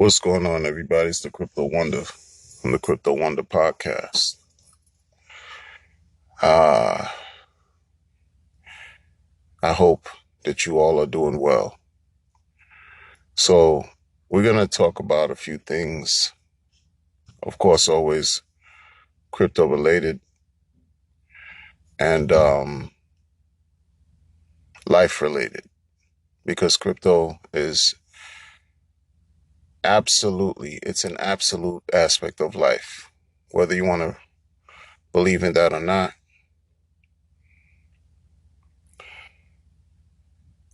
What's going on, everybody? It's the Crypto Wonder from the Crypto Wonder podcast. I hope that you all are doing well. So we're going to talk about a few things, of course, always crypto related and life related, because crypto is it's an absolute aspect of life, whether you want to believe in that or not.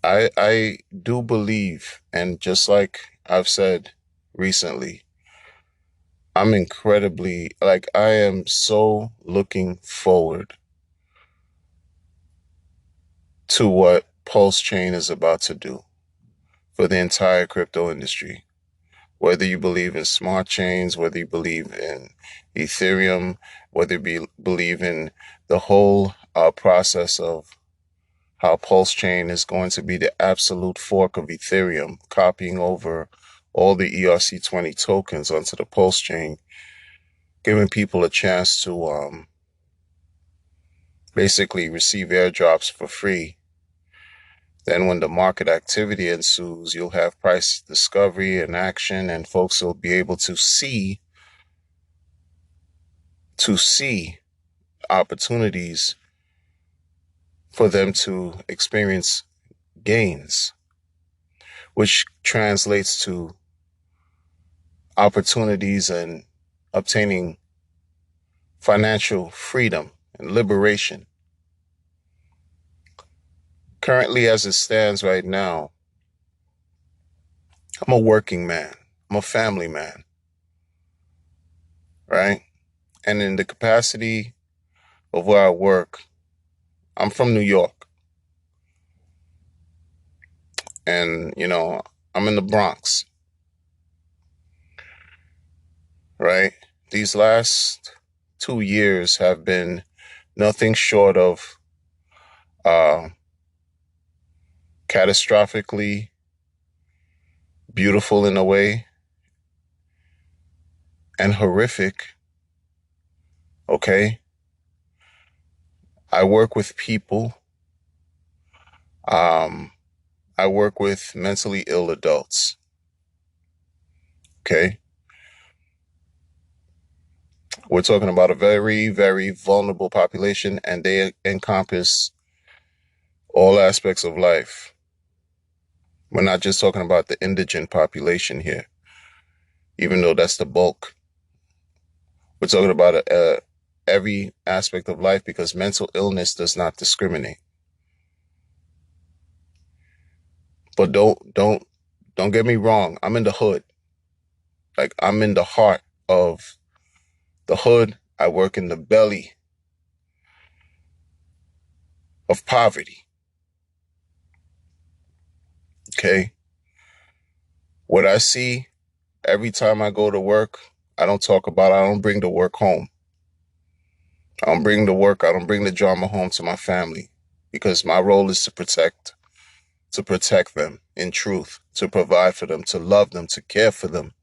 I do believe, and just like I've said recently, I am so looking forward to what PulseChain is about to do for the entire crypto industry. Whether you believe in smart chains, whether you believe in Ethereum, whether you believe in the whole process of how PulseChain is going to be the absolute fork of Ethereum, copying over all the ERC20 tokens onto the PulseChain, giving people a chance to basically receive airdrops for free. Then when the market activity ensues, you'll have price discovery and action, and folks will be able to see opportunities for them to experience gains, which translates to opportunities and obtaining financial freedom and liberation. Currently, as it stands right now, I'm a working man. I'm a family man, right? And in the capacity of where I work, I'm from New York. And, I'm in the Bronx, right? These last 2 years have been nothing short of catastrophically beautiful in a way and horrific. Okay. I work with people. I work with mentally ill adults. Okay. We're talking about a very, very vulnerable population, and they encompass all aspects of life. We're not just talking about the indigent population here, even though that's the bulk. We're talking about every aspect of life, because mental illness does not discriminate. But don't get me wrong. I'm in the hood. Like, I'm in the heart of the hood. I work in the belly of poverty. Okay. What I see every time I go to work, I don't bring the work home. I don't bring the drama home to my family, because my role is to protect them in truth, to provide for them, to love them, to care for them,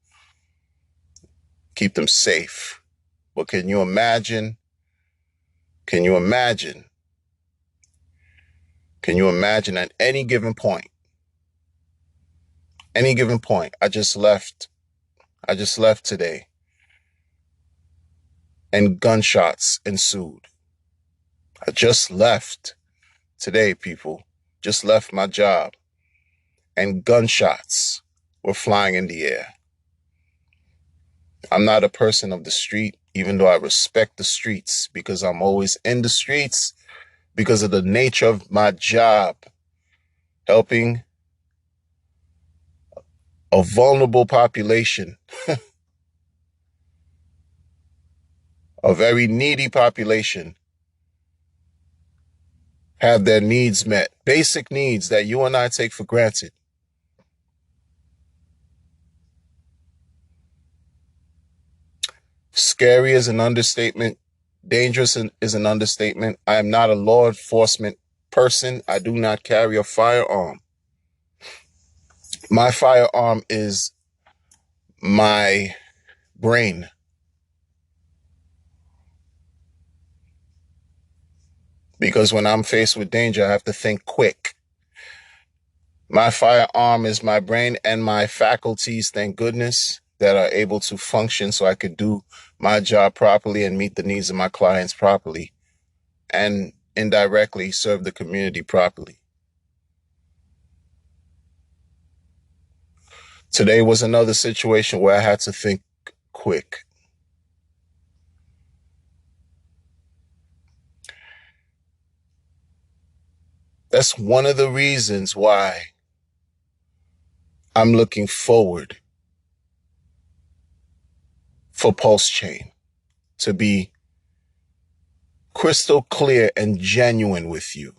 keep them safe. But can you imagine at any given point, I just left today and gunshots ensued. I just left today, people, just left my job and gunshots were flying in the air. I'm not a person of the street, even though I respect the streets, because I'm always in the streets because of the nature of my job, helping a vulnerable population, a very needy population, have their needs met, basic needs that you and I take for granted. Scary is an understatement. Dangerous is an understatement. I am not a law enforcement person. I do not carry a firearm. My firearm is my brain. Because when I'm faced with danger, I have to think quick. My firearm is my brain and my faculties, thank goodness, that are able to function so I could do my job properly and meet the needs of my clients properly and indirectly serve the community properly. Today was another situation where I had to think quick. That's one of the reasons why I'm looking forward for PulseChain to be crystal clear and genuine with you.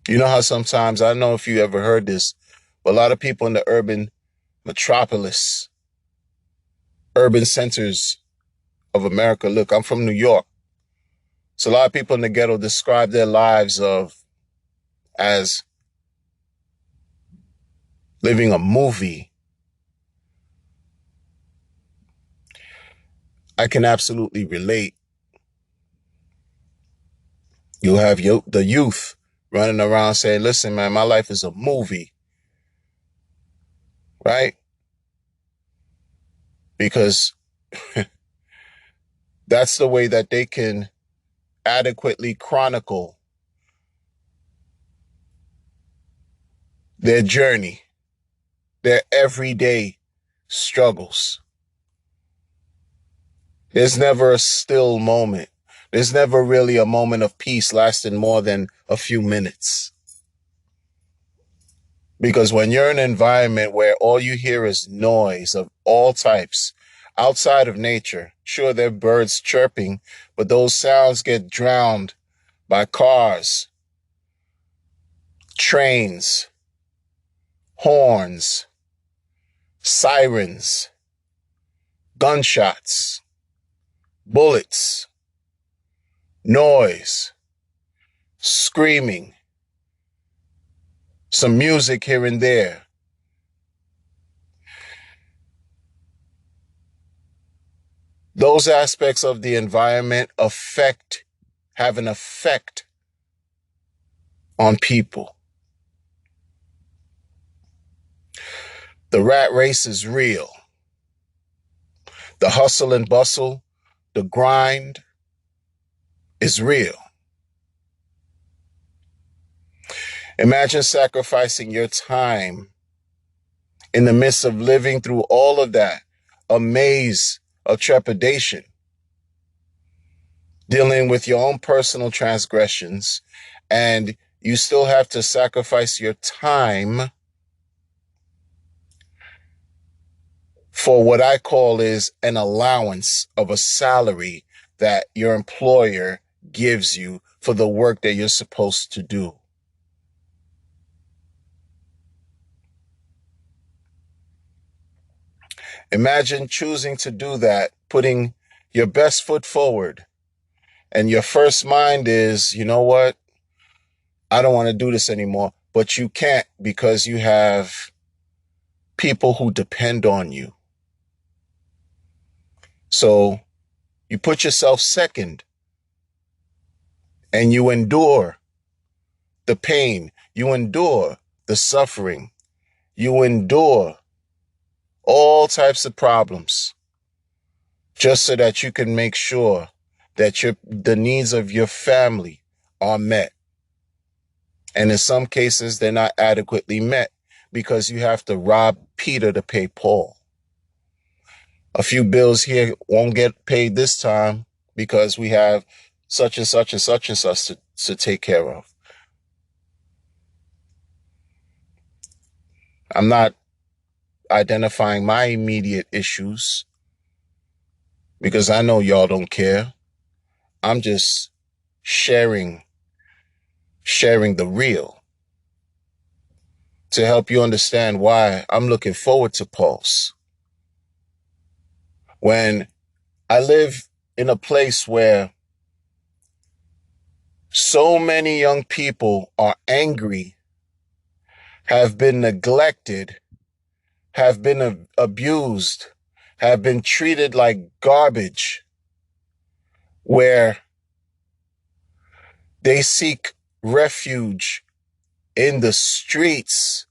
You know how sometimes, I don't know if you ever heard this, but a lot of people in the urban metropolis, urban centers of America, look, I'm from New York. So a lot of people in the ghetto describe their lives as living a movie. I can absolutely relate. You have the youth running around saying, listen, man, my life is a movie, right? Because that's the way that they can adequately chronicle their journey, their everyday struggles. There's never a still moment. There's never really a moment of peace lasting more than a few minutes. Because when you're in an environment where all you hear is noise of all types, outside of nature, sure, there are birds chirping, but those sounds get drowned by cars, trains, horns, sirens, gunshots, bullets, noise, screaming, some music here and there. Those aspects of the environment have an effect on people. The rat race is real. The hustle and bustle, the grind is real. Imagine sacrificing your time in the midst of living through all of that, a maze of trepidation, dealing with your own personal transgressions, and you still have to sacrifice your time for what I call is an allowance of a salary that your employer gives you for the work that you're supposed to do. Imagine choosing to do that, putting your best foot forward, and your first mind is, you know what? I don't want to do this anymore, but you can't because you have people who depend on you. So you put yourself second and you endure the pain, you endure the suffering, you endure all types of problems just so that you can make sure that the needs of your family are met. And in some cases, they're not adequately met because you have to rob Peter to pay Paul. A few bills here won't get paid this time because we have such and such and such and such to take care of. I'm not identifying my immediate issues because I know y'all don't care. I'm just sharing the real to help you understand why I'm looking forward to Pulse. When I live in a place where so many young people are angry, have been neglected, have been abused, have been treated like garbage, where they seek refuge in the streets.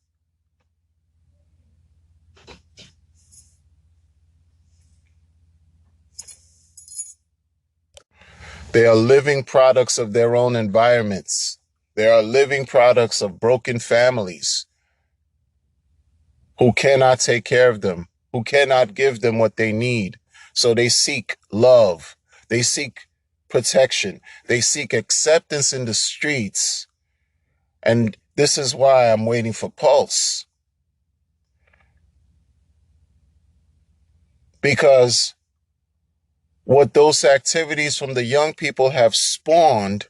They are living products of their own environments. They are living products of broken families who cannot take care of them, who cannot give them what they need. So they seek love. They seek protection. They seek acceptance in the streets. And this is why I'm waiting for Pulse. Because what those activities from the young people have spawned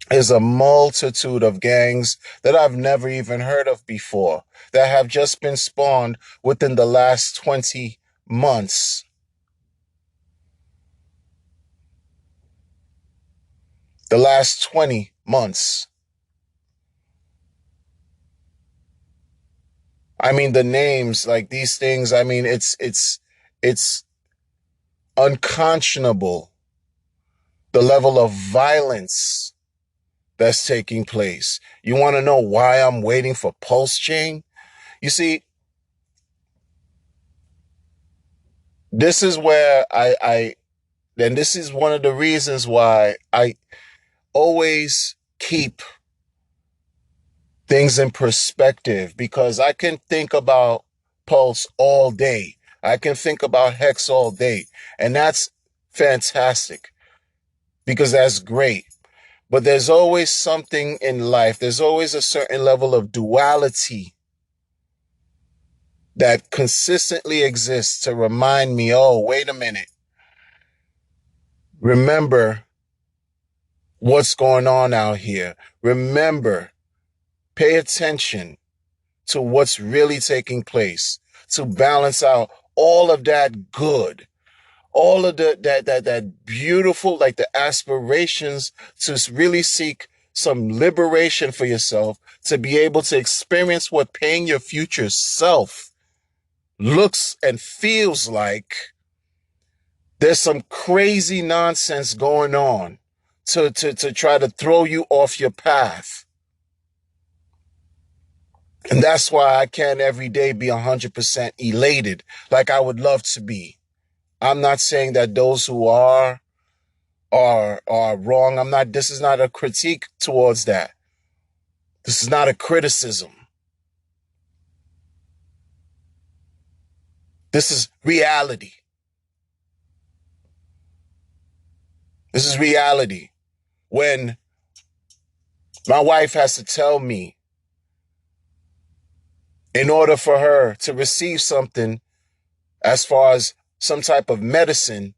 is a multitude of gangs that I've never even heard of before, that have just been spawned within the last 20 months. The last 20 months. I mean, the names, like these things, I mean, it's unconscionable, the level of violence that's taking place. You want to know why I'm waiting for PulseChain? You see, this is where and this is one of the reasons why I always keep things in perspective, because I can think about Pulse all day. I can think about Hex all day, and that's fantastic because that's great. But there's always something in life. There's always a certain level of duality that consistently exists to remind me, oh, wait a minute. Remember what's going on out here. Remember, pay attention to what's really taking place, to balance out all of that good, all of that beautiful, like the aspirations to really seek some liberation for yourself, to be able to experience what paying your future self looks and feels like. There's some crazy nonsense going on to try to throw you off your path. And that's why I can't every day be 100% elated like I would love to be. I'm not saying that those who are wrong. This is not a critique towards that. This is not a criticism. This is reality. This is reality. When my wife has to tell me, in order for her to receive something as far as some type of medicine,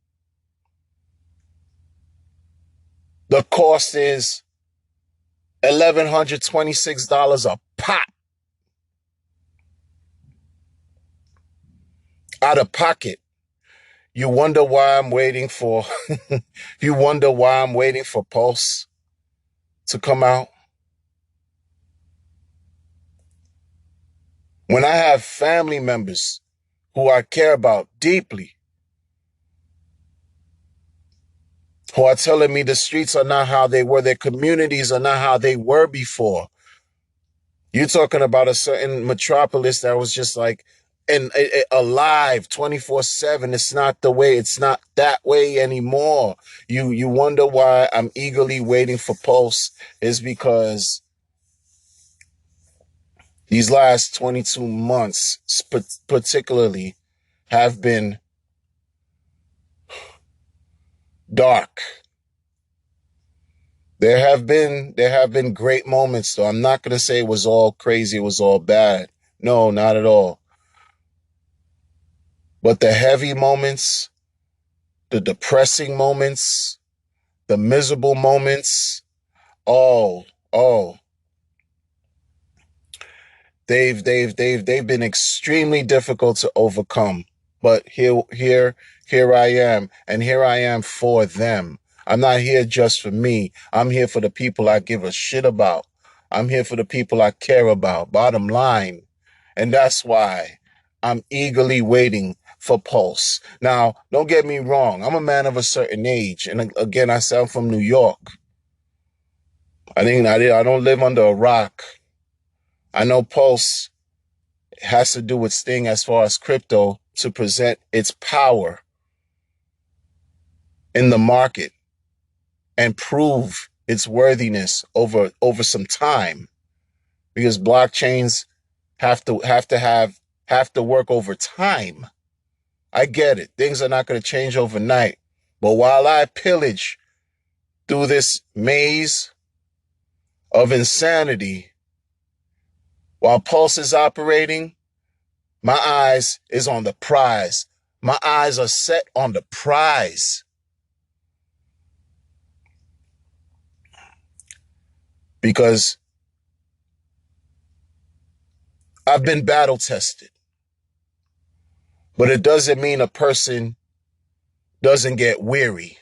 the cost is $1,126 a pop. Out of pocket. You wonder why I'm waiting for you wonder why I'm waiting for Pulse to come out. When I have family members who I care about deeply, who are telling me the streets are not how they were, their communities are not how they were before. You're talking about a certain metropolis that was just like alive 24/7. It's not that way anymore. You wonder why I'm eagerly waiting for Pulse is because these last 22 months particularly have been dark. There have been great moments though. I'm not going to say it was all crazy, it was all bad. No, not at all. But the heavy moments, the depressing moments, the miserable moments, oh, oh, they've been extremely difficult to overcome. But here I am, and here I am for them. I'm not here just for me. I'm here for the people I give a shit about. I'm here for the people I care about. Bottom line, And that's why I'm eagerly waiting for Pulse. Now, don't get me wrong. I'm a man of a certain age. And again, I say I'm from New York. I don't live under a rock. I know Pulse has to do its thing as far as crypto to present its power in the market and prove its worthiness over some time, because blockchains have to work over time. I get it. Things are not going to change overnight. But while I pillage through this maze of insanity, while Pulse is operating, my eyes is on the prize. My eyes are set on the prize. Because I've been battle tested. But it doesn't mean a person doesn't get weary.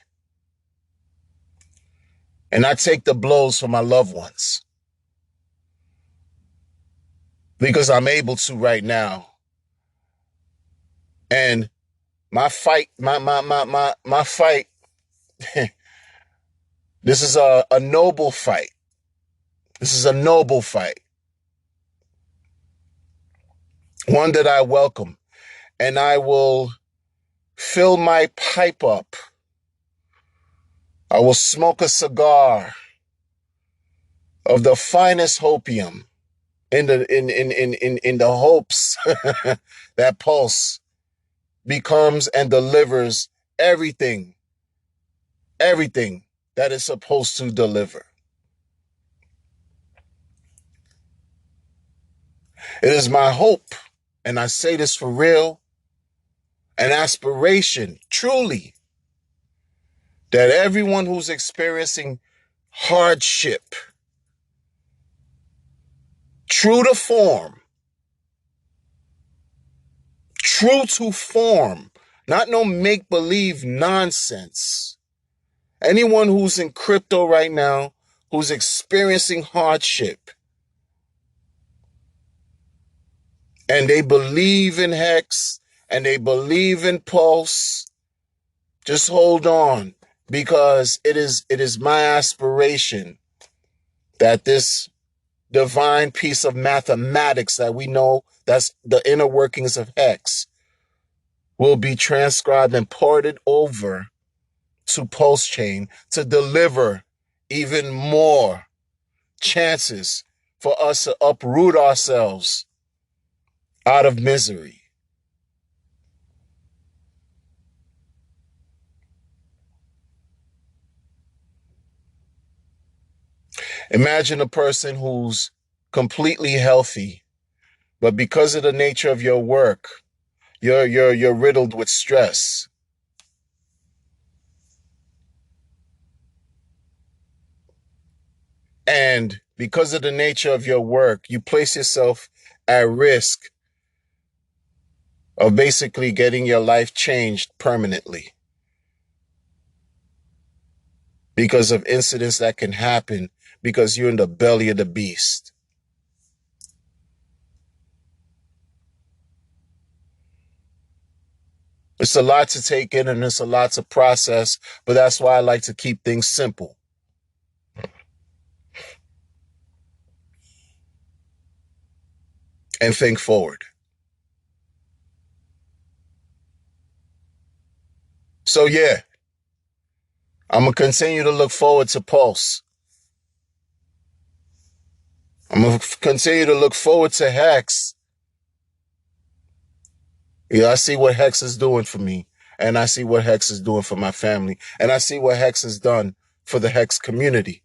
And I take the blows for my loved ones, because I'm able to right now. And my fight, my fight, this is a noble fight. This is a noble fight. One that I welcome. And I will fill my pipe up. I will smoke a cigar of the finest hopium in the hopes that Pulse becomes and delivers everything that it's supposed to deliver. It is my hope, and I say this for real, an aspiration, truly, that everyone who's experiencing hardship, true to form, not no make-believe nonsense. Anyone who's in crypto right now, who's experiencing hardship, and they believe in Hex, and they believe in Pulse, just hold on, because it is my aspiration that this divine piece of mathematics that we know, that's the inner workings of Hex, will be transcribed and ported over to PulseChain to deliver even more chances for us to uproot ourselves out of misery. Imagine a person who's completely healthy, but because of the nature of your work, you're riddled with stress. And because of the nature of your work, you place yourself at risk of basically getting your life changed permanently because of incidents that can happen because you're in the belly of the beast. It's a lot to take in and it's a lot to process, but that's why I like to keep things simple. And think forward. So yeah, I'm going to continue to look forward to Pulse. I'm going to continue to look forward to Hex. Yeah, I see what Hex is doing for me. And I see what Hex is doing for my family. And I see what Hex has done for the Hex community.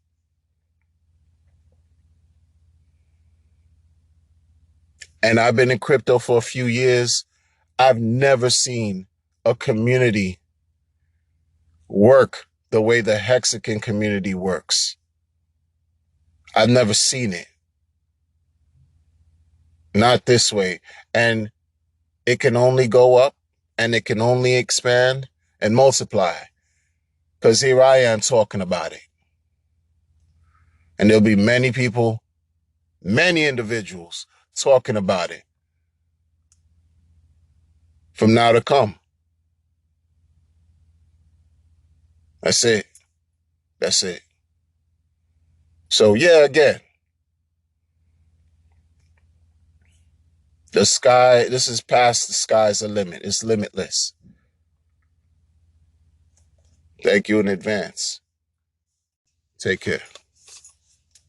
And I've been in crypto for a few years. I've never seen a community work the way the Hexagon community works. I've never seen it. Not this way. And it can only go up and it can only expand and multiply. Because here I am talking about it. And there'll be many people, many individuals talking about it. from now to come. That's it. That's it. So yeah, again, the sky, this is past the sky's the limit. It's limitless. Thank you in advance. Take care.